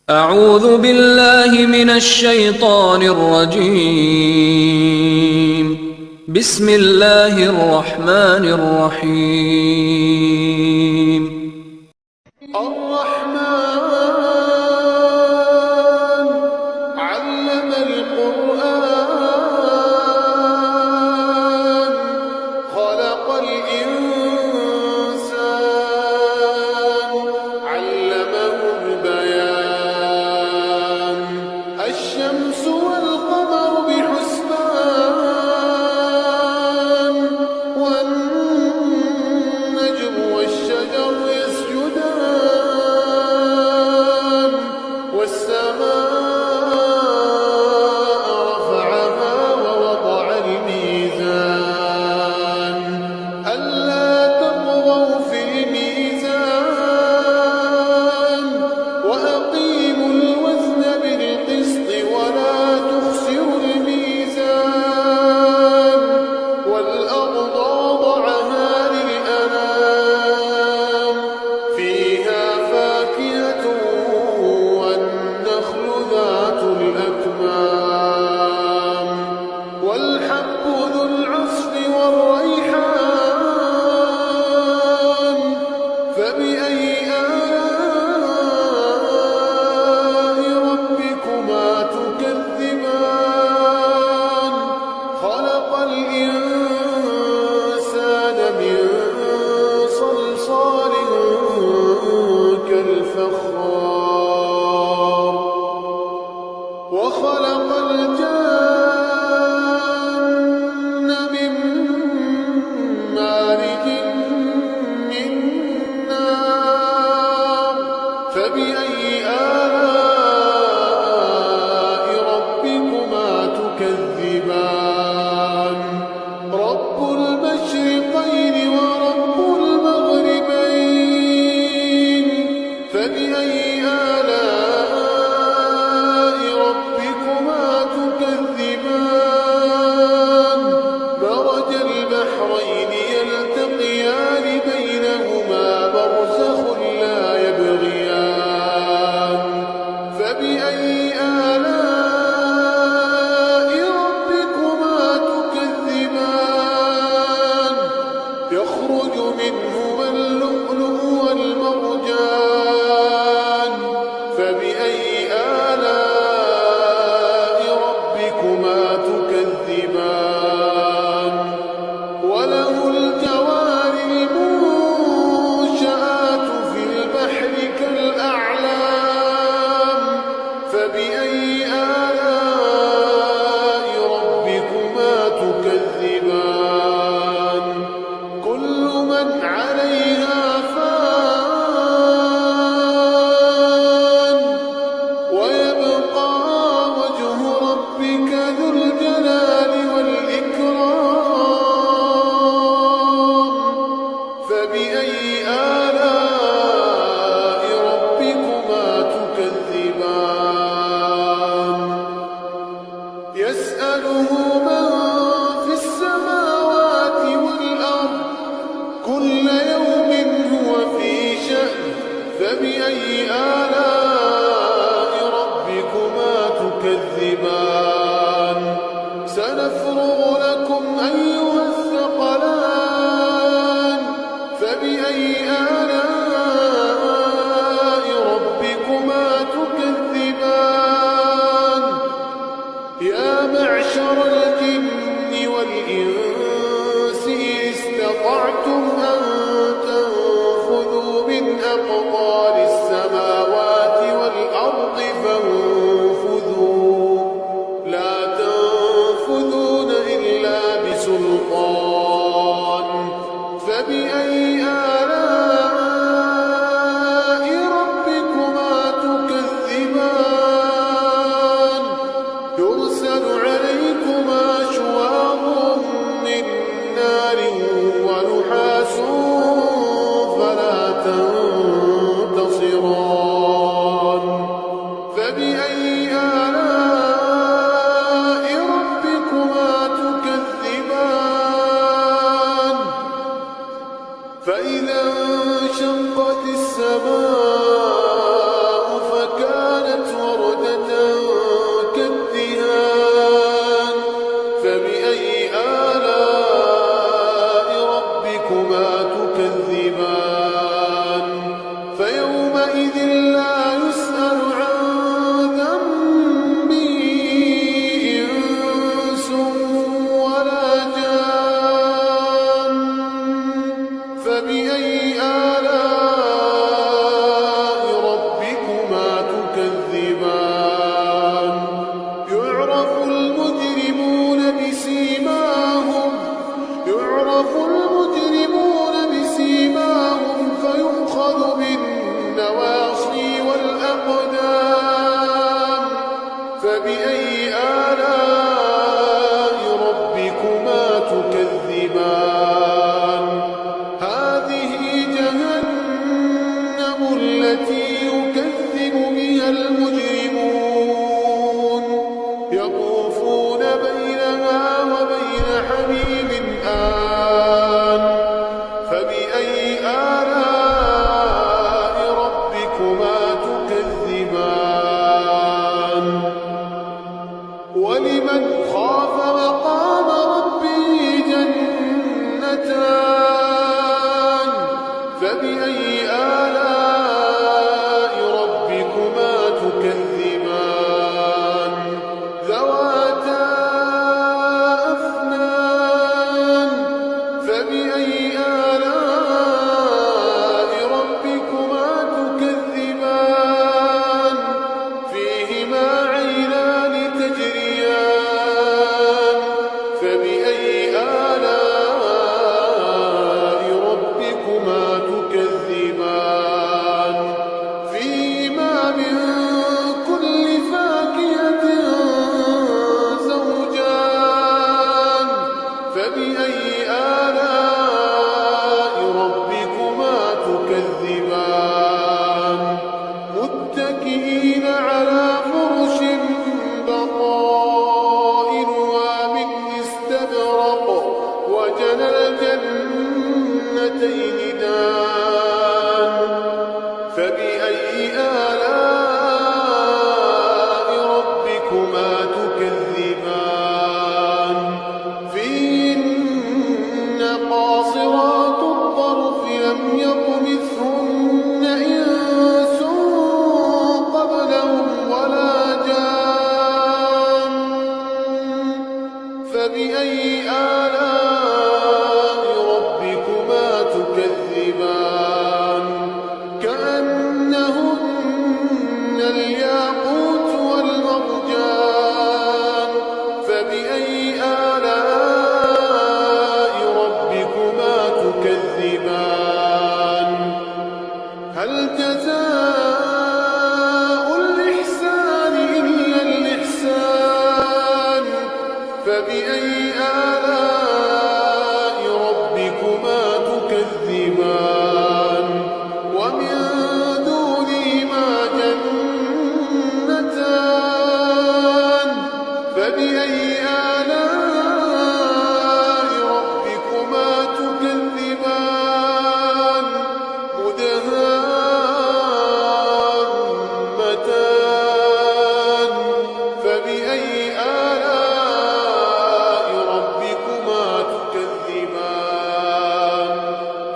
أعوذ بالله من الشيطان الرجيم. بسم الله الرحمن الرحيم. الرحمن علم القرآن خلق الإنسان علمه البيان الشمس والقمر بحسبان والنجم والشجر يسجدان والسماء رفعها ووضع الميزان ألا تطغوا في الميزان وأقيموا الوزن بالقسط ولا تخسروا الميزان والأرض وضعها للأنام فيها فاكهة والنخل ذات الأكمام والحب ذو العصف والريحان فبأي آلاء ربكما تكذبان خلق الإنسان من صلصال كالفخار وخلق الجن من مارج من نار فبأي آلاء ربكما تكذبان رب المشرقين ورب المغربين فبأي آلاء ربكما تكذبان مرج البحرين يلتقيان بينهما برزخ لا يبغيان فبأي آلاء ربكما تكذبان يخرج منهما اللؤلؤ والمرجان فبأي آلاء ربكما تكذبان وله الجوار المنشآت في البحر كالأعلام فبأي آلاء ربكما تكذبان كل من عليها فان ويبقى وجه ربك ذو الجلال والإكرام فبأي آلاء ربكما تكذبان متكئين على فرش بطائنها من استبرق وجنى الجنتين دان فبأي آلاء ربكما تكذبان فيهن قاصرات الطرف لم يطمثهن إنس قبلهم ولا جان فبأي آلاء ربكما تكذبان كأنهن الياقوت والمرجان فبأي آلاء ربكما تكذبان هل جزاء الإحسان إلا الإحسان فبأي آلاء ربكما تكذبان ومن دونهما جنتان فبأي آلاء ربكما تكذبان مدهامتان فبأي آلاء ربكما تكذبان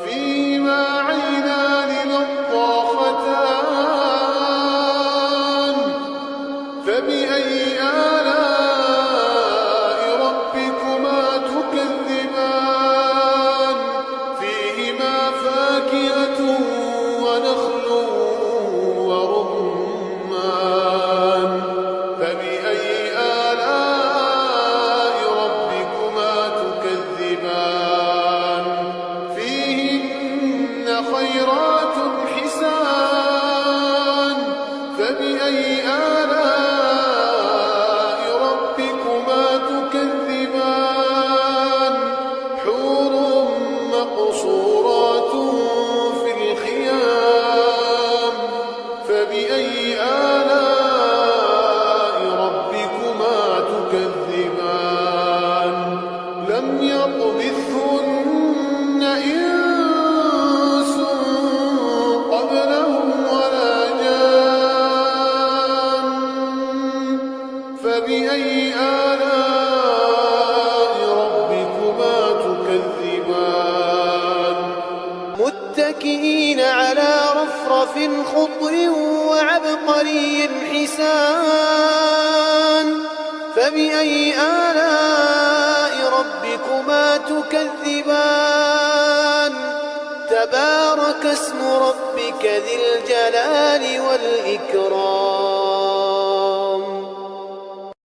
فيهما عينان نضاختان فبأي آلاء ربكما تكذبان فيهما فاكهة ونخل ورمان فبأي آلاء ربكما تكذبان فيهن خيرات حسان فبأي آلاء ربكما تكذبان حور مقصورات في الخيام فبأي آلاء ربكما تكذبان لم يطمثهن إنس قبلهم ولا جان فبأي آلاء ربكما تكذبان متكئين على رفرف خضر وعبقري حسان فبأي آلاء ربكما تكذبان تبارك اسم ربك ذي الجلال والإكرام